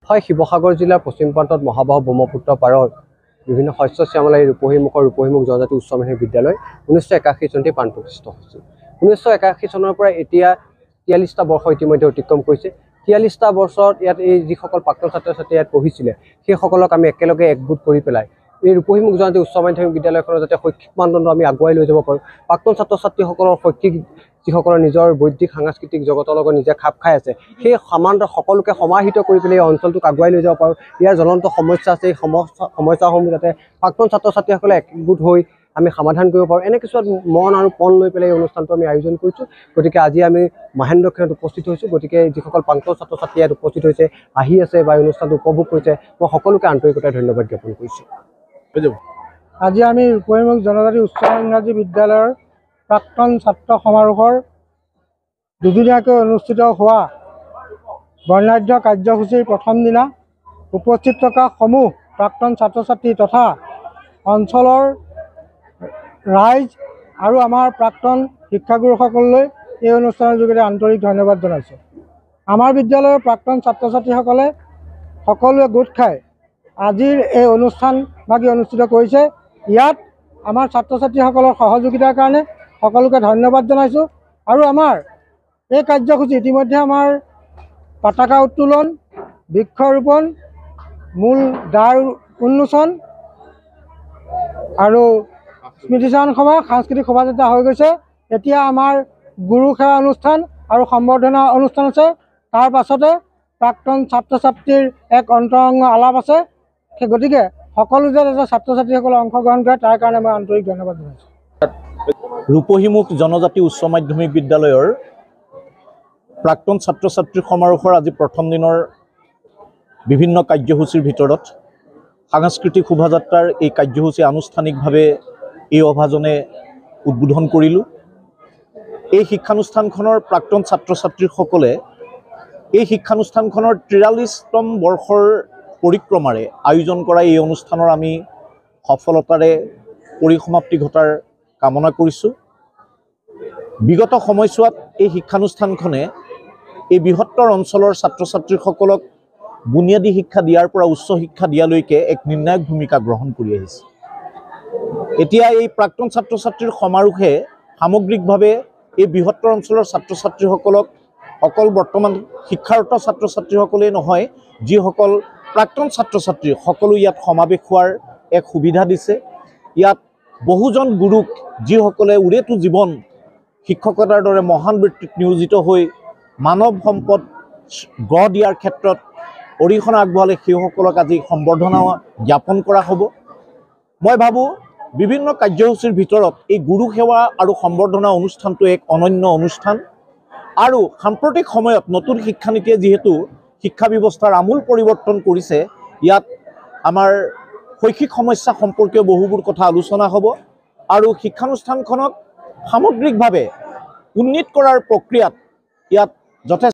হয়, শিৱসাগৰ জিলাৰ পশ্চিম প্ৰান্তত মহাবাহু ব্ৰহ্মপুত্ৰ পাৰৰ বিভিন্ন শস্য শ্যামল এই ৰূপহীমুখ জনজাতি উচ্চ মাধ্যমিক বিদ্যালয় 1981 চনতে প্ৰাণ প্ৰতিষ্ঠিত হৈছিল। 1981 চনৰ পৰা এতিয়া 43টা বৰ্ষ ইতিমধ্যে অতিক্ৰম কৰিছে। 43টা বছৰত ইয়াত এই যিসকল প্ৰাক্তন ছাত্ৰ ছাত্ৰী ইয়াত পঢ়িছিলে সেইসকলক আমি একেলগে একগোট কৰি পেলাই এই ৰূপহীমুখ জনজাতি উচ্চ মাধ্যমিক বিদ্যালয়খনৰ যাতে শৈক্ষিক মানদণ্ড আমি আগুৱাই লৈ যাব পাৰোঁ, প্ৰাক্তন ছাত্ৰ ছাত্ৰীসকলৰ শৈক্ষিক যিসকলৰ নিজৰ বৈদিক সাংস্কৃতিক জগতৰ লগত নিজে খাপ খাই আছে সেই সমান্ত সকলোকে সমাহিত কৰি পেলাই এই অঞ্চলটোক আগুৱাই লৈ যাব পাৰোঁ। ইয়াৰ জ্বলন্ত সমস্যা আছে, এই সমস্যাসমূহ যাতে প্ৰাক্তন ছাত্ৰ ছাত্ৰীসকলে একগোট হৈ আমি সমাধান কৰিব পাৰোঁ, এনে কিছুমান মন আৰু পণ লৈ পেলাই এই অনুষ্ঠানটো আমি আয়োজন কৰিছোঁ। গতিকে আজি আমি মহেন্দ্ৰক্ষণত উপস্থিত হৈছোঁ। গতিকে যিসকল প্ৰাক্তন ছাত্ৰ ছাত্ৰী ইয়াত উপস্থিত হৈছে, আহি আছে বা অনুষ্ঠানটো উপভোগ কৰিছে, মই সকলোকে আন্তৰিকতাৰে ধন্যবাদ জ্ঞাপন কৰিছোঁ। আজি আমি ৰূপহীমুখ জনজাতি উচ্চ ইংৰাজী বিদ্যালয়ৰ প্ৰাক্তন ছাত্ৰ সমাৰোহৰ দুদিনীয়াকৈ অনুষ্ঠিত হোৱা বৰ্ণাঢ্য কাৰ্যসূচীৰ প্ৰথম দিনা উপস্থিত থকা সমূহ প্ৰাক্তন ছাত্ৰ ছাত্ৰী তথা অঞ্চলৰ ৰাইজ আৰু আমাৰ প্ৰাক্তন শিক্ষাগুৰুসকললৈ এই অনুষ্ঠানৰ যোগেদি আন্তৰিক ধন্যবাদ জনাইছোঁ। আমাৰ বিদ্যালয়ৰ প্ৰাক্তন ছাত্ৰ ছাত্ৰীসকলে সকলোৱে গোট খাই আজিৰ এই অনুষ্ঠানভাগি অনুষ্ঠিত কৰিছে। ইয়াত আমাৰ ছাত্ৰ ছাত্ৰীসকলৰ সহযোগিতাৰ কাৰণে সকলোকে ধন্যবাদ জনাইছোঁ। আৰু আমাৰ এই কাৰ্যসূচী ইতিমধ্যে আমাৰ পতাকা উত্তোলন, বৃক্ষৰোপণ, মূল দ্বাৰ উন্মোচন আৰু স্মৃতিচাৰণ সভা, সাংস্কৃতিক শোভাযাত্ৰা হৈ গৈছে। এতিয়া আমাৰ গুৰু সেৱা অনুষ্ঠান আৰু সম্বৰ্ধনা অনুষ্ঠান আছে। তাৰ পাছতে প্ৰাক্তন ছাত্ৰ ছাত্ৰীৰ এক অন্তৰংগ আলাপ আছে। সেই গতিকে সকলো যে ছাত্ৰ ছাত্ৰীসকলে অংশগ্ৰহণ কৰে তাৰ কাৰণে মই আন্তৰিক ধন্যবাদ জনাইছোঁ। ৰূপহীমুখ জনজাতি উচ্চ মাধ্যমিক বিদ্যালয়ৰ প্ৰাক্তন ছাত্ৰ ছাত্ৰীৰ সমাৰোহৰ আজি প্ৰথম দিনৰ বিভিন্ন কাৰ্যসূচীৰ ভিতৰত সাংস্কৃতিক শোভাযাত্ৰাৰ এই কাৰ্যসূচী আনুষ্ঠানিকভাৱে এই অভাজনে উদ্বোধন কৰিলোঁ। এই শিক্ষানুষ্ঠানখনৰ প্ৰাক্তন ছাত্ৰ ছাত্ৰীসকলে এই শিক্ষানুষ্ঠানখনৰ 43তম বৰ্ষৰ পৰিক্ৰমাৰে আয়োজন কৰা এই অনুষ্ঠানৰ আমি সফলতাৰে পৰিসমাপ্তি ঘটাৰ কামনা কৰিছোঁ। বিগত সময়ছোৱাত এই শিক্ষানুষ্ঠানখনে এই বৃহত্তৰ অঞ্চলৰ ছাত্ৰ ছাত্ৰীসকলক বুনিয়াদী শিক্ষা দিয়াৰ পৰা উচ্চ শিক্ষা দিয়ালৈকে এক নিৰ্ণায়ক ভূমিকা গ্ৰহণ কৰি আহিছে। এতিয়া এই প্ৰাক্তন ছাত্ৰ ছাত্ৰীৰ সমাৰোহে সামগ্ৰিকভাৱে এই বৃহত্তৰ অঞ্চলৰ ছাত্ৰ ছাত্ৰীসকলক অকল বৰ্তমান শিক্ষাৰত ছাত্ৰ ছাত্ৰীসকলেই নহয়, যিসকল প্ৰাক্তন ছাত্ৰ ছাত্ৰী সকলো ইয়াত সমাৱেশ হোৱাৰ এক সুবিধা দিছে। ইয়াত বহুজন গুৰুক যিসকলে উৰেটো জীৱন শিক্ষকতাৰ দৰে মহান বৃত্তিত নিয়োজিত হৈ মানৱ সম্পদ গঢ় দিয়াৰ ক্ষেত্ৰত অৰিহণা আগবঢ়ালে সেইসকলক আজি সম্বৰ্ধনা জ্ঞাপন কৰা হ'ব। মই ভাবোঁ বিভিন্ন কাৰ্যসূচীৰ ভিতৰত এই গুৰু সেৱা আৰু সম্বৰ্ধনা অনুষ্ঠানটো এক অনন্য অনুষ্ঠান। আৰু সাম্প্ৰতিক সময়ত নতুন শিক্ষানীতিয়ে যিহেতু শিক্ষা ব্যৱস্থাৰ আমূল পৰিৱৰ্তন কৰিছে, ইয়াত আমাৰ শৈক্ষিক সমস্যা সম্পৰ্কীয় বহুবোৰ কথা আলোচনা হ'ব আৰু শিক্ষানুষ্ঠানখনক সামগ্ৰিকভাৱে উন্নীত কৰাৰ প্ৰক্ৰিয়াত ইয়াত যথেষ্ট